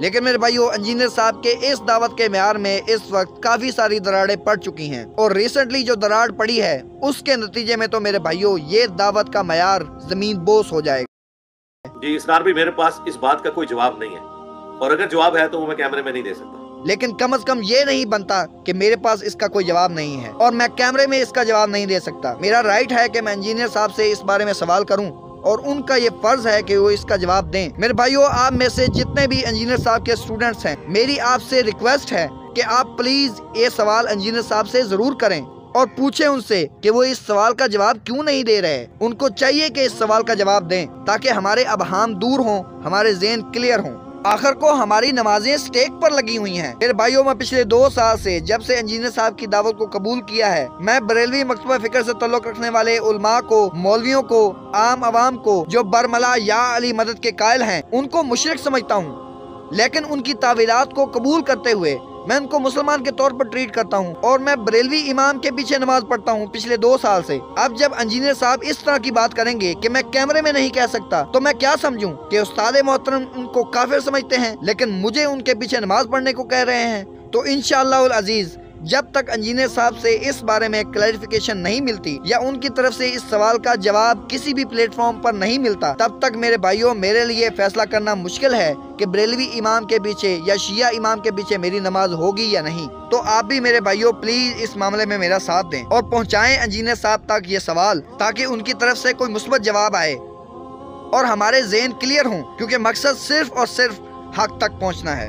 لیکن میرے بھائیو انجینئر صاحب کے اس دعوت کے معیار میں اس وقت کافی ساری دراڑیں پڑ چکی ہیں، اور ریسنٹلی جو دراڑ پڑی ہے اس کے نتیجے میں تو میرے بھائیو یہ دعوت کا معیار زمین بوس ہو جائے گا۔ جی اسرار بھی میرے پاس اس بات کا کوئی جواب نہیں ہے، اور اگر جواب ہے تو وہ میں کیمرے میں نہیں دے سکتا، لیکن کم از کم یہ نہیں بنتا کہ میرے پاس اس کا کوئی جواب نہیں ہے اور میں کیمرے میں اس کا جواب نہیں دے سکتا۔ میرا رائٹ ہے کہ میں انجینئر صاحب سے اس بارے میں سوال کروں، اور ان کا یہ فرض ہے کہ وہ اس کا جواب دیں۔ میرے بھائیو آپ میں سے جتنے بھی انجینئر صاحب کے اسٹوڈنٹس ہیں، میری آپ سے ریکویسٹ ہے کہ آپ پلیز یہ سوال انجینئر صاحب سے ضرور کریں اور پوچھیں ان سے کہ وہ اس سوال کا جواب کیوں نہیں دے رہے۔ ان کو چاہیے کہ اس سوال کا جواب دیں تاکہ ہمارے ابہام دور ہوں، ہمارے ذہن کلیئر ہوں۔ آخر کو ہماری نمازیں سٹیک پر لگی ہوئی ہیں۔ میرے بھائیوں میں پچھلے 2 سال سے جب سے انجینئر صاحب کی دعوت کو قبول کیا ہے، میں بریلوی مکتبہ فکر سے تعلق رکھنے والے علماء کو، مولویوں کو، عام عوام کو جو برملا یا علی مدد کے قائل ہیں ان کو مشرک سمجھتا ہوں، لیکن ان کی تعویلات کو قبول کرتے ہوئے میں ان کو مسلمان کے طور پر ٹریٹ کرتا ہوں، اور میں بریلوی امام کے پیچھے نماز پڑھتا ہوں پچھلے 2 سال سے۔ اب جب انجینئر صاحب اس طرح کی بات کریں گے کہ میں کیمرے میں نہیں کہہ سکتا، تو میں کیا سمجھوں کہ استاد محترم ان کو کافر سمجھتے ہیں لیکن مجھے ان کے پیچھے نماز پڑھنے کو کہہ رہے ہیں؟ تو انشاءاللہ العزیز جب تک انجینئر صاحب سے اس بارے میں کلیریفیکیشن نہیں ملتی یا ان کی طرف سے اس سوال کا جواب کسی بھی پلیٹ فارم پر نہیں ملتا، تب تک میرے بھائیوں میرے لیے فیصلہ کرنا مشکل ہے کہ بریلوی امام کے پیچھے یا شیعہ امام کے پیچھے میری نماز ہوگی یا نہیں۔ تو آپ بھی میرے بھائیوں پلیز اس معاملے میں میرا ساتھ دیں اور پہنچائیں انجینئر صاحب تک یہ سوال، تاکہ ان کی طرف سے کوئی مثبت جواب آئے اور ہمارے ذہن کلیئر ہوں، کیونکہ مقصد صرف اور صرف حق تک پہنچنا ہے۔